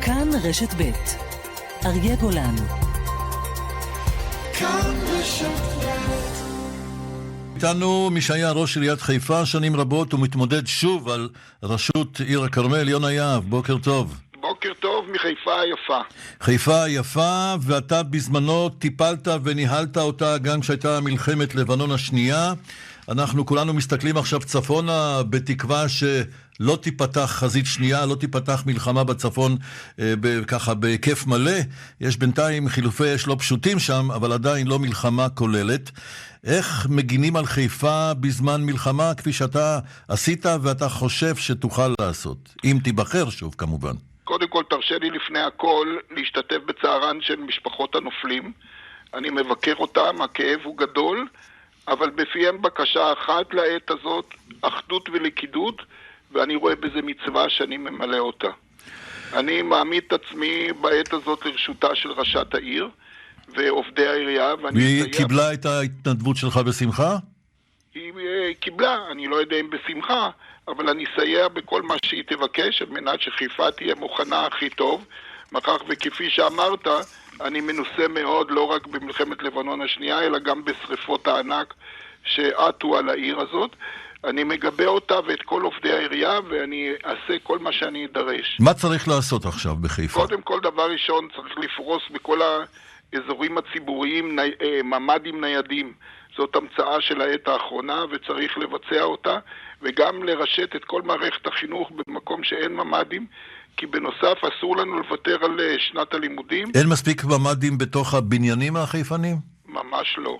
כאן רשת ב' אריה גולן. כאן רשת ב'. איתנו מי שהיה ראש עיריית חיפה שנים רבות ומתמודד שוב על ראשות עיר הכרמל, יונה יהב, בוקר טוב. בוקר טוב מחיפה היפה. חיפה היפה, ואתה בזמנו טיפלת וניהלת אותה גם כשהייתה מלחמת לבנון השנייה. אנחנו כולנו מסתכלים עכשיו צפונה בתקווה שלא תיפתח חזית שנייה, לא תיפתח מלחמה בצפון ככה בהיקף מלא. יש בינתיים חילופי אש לא פשוטים שם, אבל עדיין לא מלחמה כוללת. איך מגינים על חיפה בזמן מלחמה כפי שאתה עשית ואתה חושב שתוכל לעשות, אם תיבחר שוב כמובן? קודם כל תרשה לי לפני הכל להשתתף בצערן של משפחות הנופלים. אני מבקר אותם, הכאב הוא גדול, אבל בפיהם בקשה אחת לעת הזאת, אחדות ולכידות, ואני רואה בזה מצווה שאני ממלא אותה. אני מעמיד את עצמי בעת הזאת לרשותה של ראשת העיר ועובדי העירייה, והיא קיבלה את ההתנדבות שלך בשמחה? היא קיבלה, אני לא יודע אם בשמחה, אבל אני אסייע בכל מה שהיא תבקש, על מנת שחיפה תהיה מוכנה הכי טוב, מאחר וכפי שאמרת, אני מנוסה מאוד לא רק במלחמת לבנון השנייה, אלא גם בשריפות הענק שעטו על העיר הזאת. אני מגבה אותה ואת כל עובדי העירייה, ואני אעשה כל מה שאני אדרש. מה צריך לעשות עכשיו בחיפה? קודם כל, דבר ראשון, צריך לפרוס בכל האזורים הציבוריים ממ"דים ניידים. זאת המצאה של העת האחרונה, וצריך לבצע אותה, וגם לרשת את כל מערכת החינוך במקום שאין ממ"דים, כי בנוסף אסור לנו לוותר על שנת הלימודים. אין מספיק ממ"דים בתוך הבניינים החיפנים? ממש לא.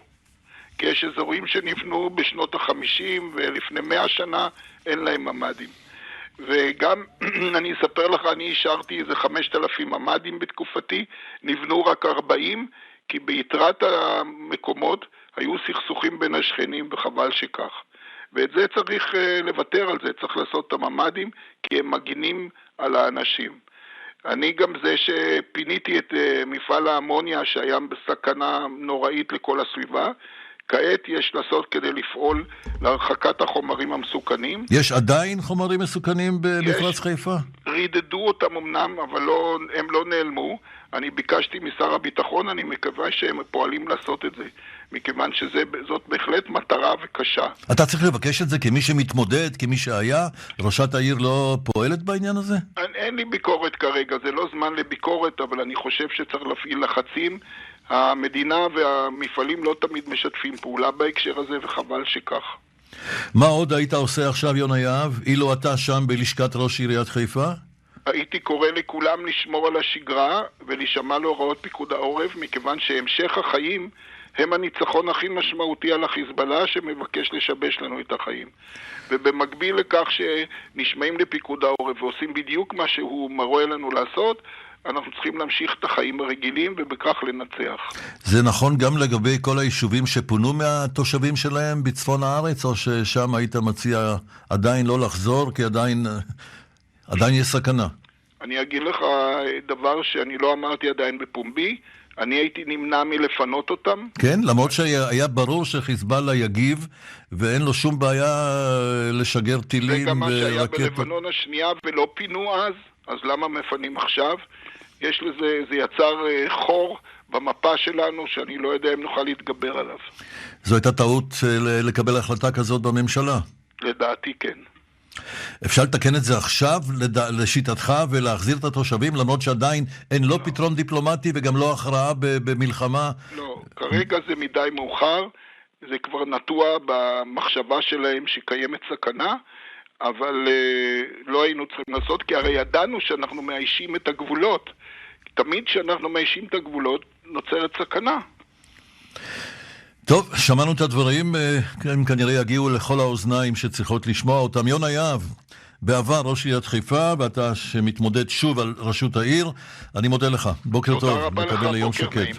כי יש אזורים שנבנו בשנות ה-50 ולפני 100 שנה אין להם ממ"דים. וגם אני אספר לך, אני אישרתי איזה 5,000 ממ"דים בתקופתי, נבנו רק 40, כי ביתרת המקומות היו סכסוכים בין השכנים וחבל שכך. ואת זה צריך לוותר על זה, צריך לעשות את הממ"דים, כי הם מגינים על האנשים. אני גם זה שפיניתי את מפעל האמוניה שהיה בסכנה נוראית לכל הסביבה, כעת יש לעשות כדי לפעול להרחקת החומרים המסוכנים. יש עדיין חומרים מסוכנים במפרץ חיפה? רידדו אותם אמנם, אבל לא, הם לא נעלמו. אני ביקשתי משר הביטחון, אני מקווה שהם פועלים לעשות את זה, מכיוון שזאת בהחלט מטרה וקשה. אתה צריך לבקש את זה כמי שמתמודד, כמי שהיה? ראשת העיר לא פועלת בעניין הזה? אין לי ביקורת כרגע, זה לא זמן לביקורת, אבל אני חושב שצריך להפעיל לחצים. המדינה והמפעלים לא תמיד משתפים פעולה בהקשר הזה, וחבל שכך. מה עוד היית עושה עכשיו, יונה יהב, אילו אתה שם בלשכת ראש עיריית חיפה? הייתי קורא לכולם לשמור על השגרה ולשמע להוראות פיקוד העורף, מכיוון שהמשך החיים הם הניצחון הכי משמעותי על החיזבאללה שמבקש לשבש לנו את החיים. ובמקביל לכך שנשמעים לפיקוד העורף ועושים בדיוק מה שהוא מראה לנו לעשות, אנחנו צריכים להמשיך את החיים הרגילים ובכך לנצח. זה נכון גם לגבי כל היישובים שפונו מהתושבים שלהם בצפון הארץ, או ששם היית מציע עדיין לא לחזור, כי עדיין יש סכנה? אני אגיד לך דבר שאני לא אמרתי עדיין בפומבי, אני הייתי נמנע מלפנות אותם. כן, למרות שהיה ברור שחיזבאללה יגיב, ואין לו שום בעיה לשגר טילים ורקטות. זה גם מה שהיה בלבנון השנייה ולא פינו אז למה מפנים עכשיו? יש לזה, זה יצר חור במפה שלנו שאני לא יודע אם נוכל להתגבר עליו. זו הייתה טעות לקבל החלטה כזאת בממשלה? לדעתי כן. אפשר לתקן את זה עכשיו לשיטתך ולהחזיר את התושבים, למרות שעדיין אין לא פתרון דיפלומטי וגם לא הכרעה במלחמה? לא, כרגע זה מדי מאוחר, זה כבר נטוע במחשבה שלהם שקיימת סכנה, אבל לא היינו צריכים לעשות, כי הרי ידענו שאנחנו מאיישים את הגבולות. תמיד כשאנחנו מאיישים את הגבולות נוצרת סכנה. טוב, שמענו את הדברים, הם כנראה יגיעו לכל האוזניים שצריכות לשמוע אותם. יונה יהב, בעבר ראש עיריית חיפה, ואתה שמתמודד שוב על ראשות העיר, אני מודה לך. בוקר טוב, תודה רבה לך, בוקר נעים.